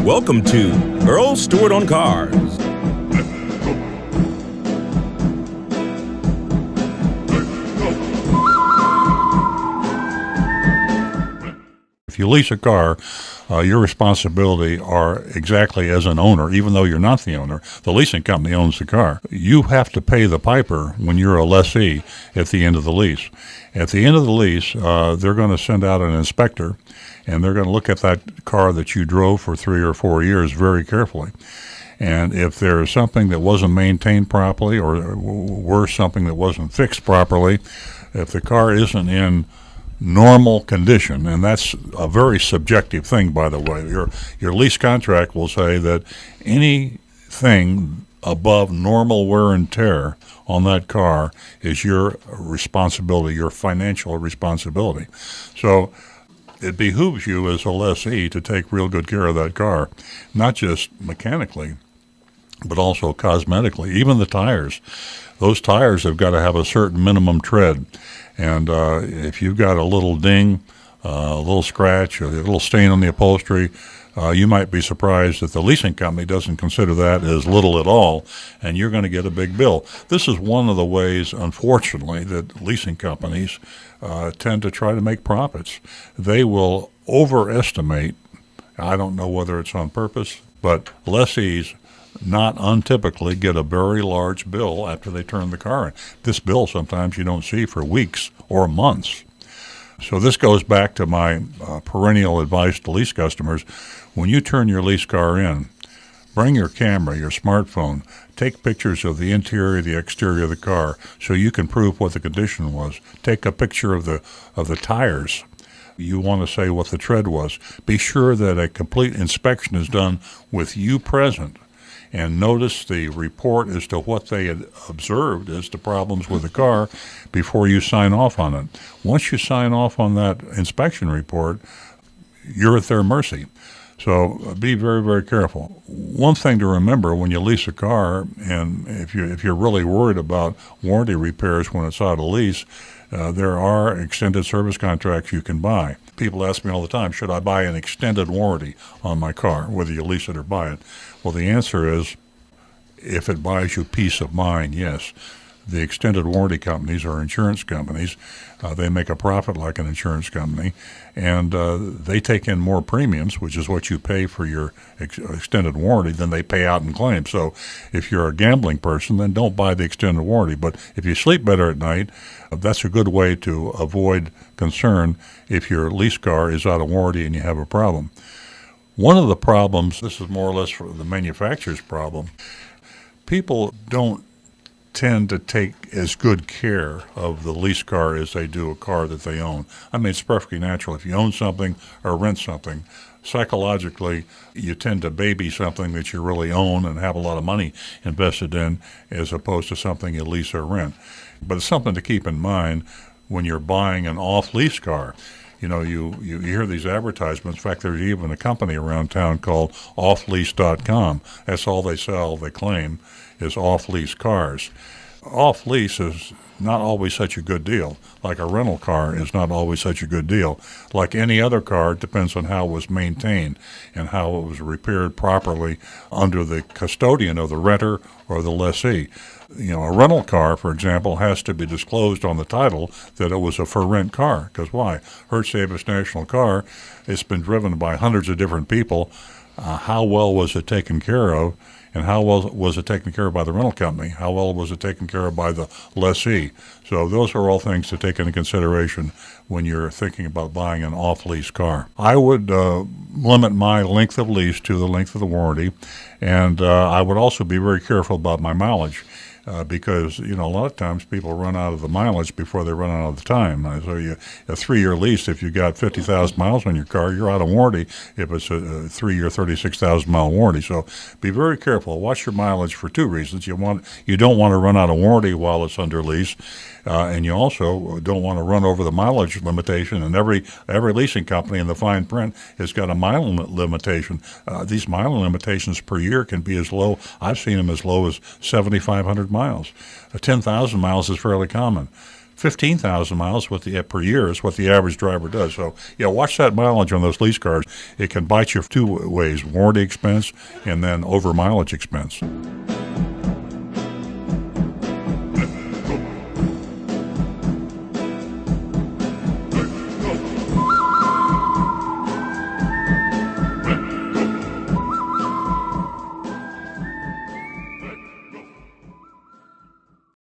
Welcome to Earl Stewart on Cars. If you lease a car, your responsibility are exactly as an owner, even though you're not the owner. The leasing company owns the car. You have to pay the piper when you're a lessee at the end of the lease. At the end of the lease, they're going to send out an inspector, and they're going to look at that car that you drove for 3 or 4 years very carefully. And if there's something that wasn't maintained properly, or worse, something that wasn't fixed properly, if the car isn't in normal condition, and that's a very subjective thing, by the way. Your lease contract will say that anything above normal wear and tear on that car is your responsibility, your financial responsibility. So it behooves you as a lessee to take real good care of that car, not just mechanically, but also cosmetically. Even the tires. Those tires have got to have a certain minimum tread. And if you've got a little ding, a little scratch, or a little stain on the upholstery, you might be surprised that the leasing company doesn't consider that as little at all, and you're going to get a big bill. This is one of the ways, unfortunately, that leasing companies tend to try to make profits. They will overestimate, I don't know whether it's on purpose, but lessees not untypically get a very large bill after they turn the car in. This bill sometimes you don't see for weeks or months. So this goes back to my perennial advice to lease customers. When you turn your lease car in, bring your camera, your smartphone, take pictures of the interior, the exterior of the car so you can prove what the condition was. Take a picture of the tires. You want to say what the tread was. Be sure that a complete inspection is done with you present, and notice the report as to what they had observed as to problems with the car before you sign off on it. Once you sign off on that inspection report, you're at their mercy. So be very, very careful. One thing to remember when you lease a car, and if you're really worried about warranty repairs when it's out of lease, there are extended service contracts you can buy. People ask me all the time, should I buy an extended warranty on my car, whether you lease it or buy it? Well, the answer is, if it buys you peace of mind, yes. The extended warranty companies are insurance companies. They make a profit like an insurance company, and they take in more premiums, which is what you pay for your extended warranty, than they pay out in claims. So if you're a gambling person, then don't buy the extended warranty. But if you sleep better at night, that's a good way to avoid concern if your lease car is out of warranty and you have a problem. One of the problems, this is more or less for the manufacturer's problem, people don't tend to take as good care of the lease car as they do a car that they own. I mean, it's perfectly natural. If you own something or rent something, psychologically, you tend to baby something that you really own and have a lot of money invested in, as opposed to something you lease or rent. But it's something to keep in mind when you're buying an off-lease car. You know, you hear these advertisements. In fact, there's even a company around town called offlease.com. That's all they sell, they claim, is off-lease cars. Off-lease is not always such a good deal. Like a rental car is not always such a good deal. Like any other car, it depends on how it was maintained and how it was repaired properly under the custodian of the renter or the lessee. You know, a rental car, for example, has to be disclosed on the title that it was a for-rent car. Because why? Hertz Davis National Car, it's been driven by hundreds of different people. How well was it taken care of? And how well was it taken care of by the rental company? How well was it taken care of by the lessee? So those are all things to take into consideration when you're thinking about buying an off-lease car. I would limit my length of lease to the length of the warranty, and I would also be very careful about my mileage. Because, you know, a lot of times people run out of the mileage before they run out of the time. So a 3-year lease, if you got 50,000 miles on your car, you're out of warranty if it's a 3-year, 36,000-mile warranty. So be very careful. Watch your mileage for 2 reasons. You don't want to run out of warranty while it's under lease, and you also don't want to run over the mileage limitation. And every leasing company in the fine print has got a mile limitation. These mile limitations per year can be as low, I've seen them as low as 7,500 miles. 10,000 miles is fairly common. 15,000 miles per year is what the average driver does. So, yeah, watch that mileage on those lease cars. It can bite you two ways, warranty expense and then over mileage expense.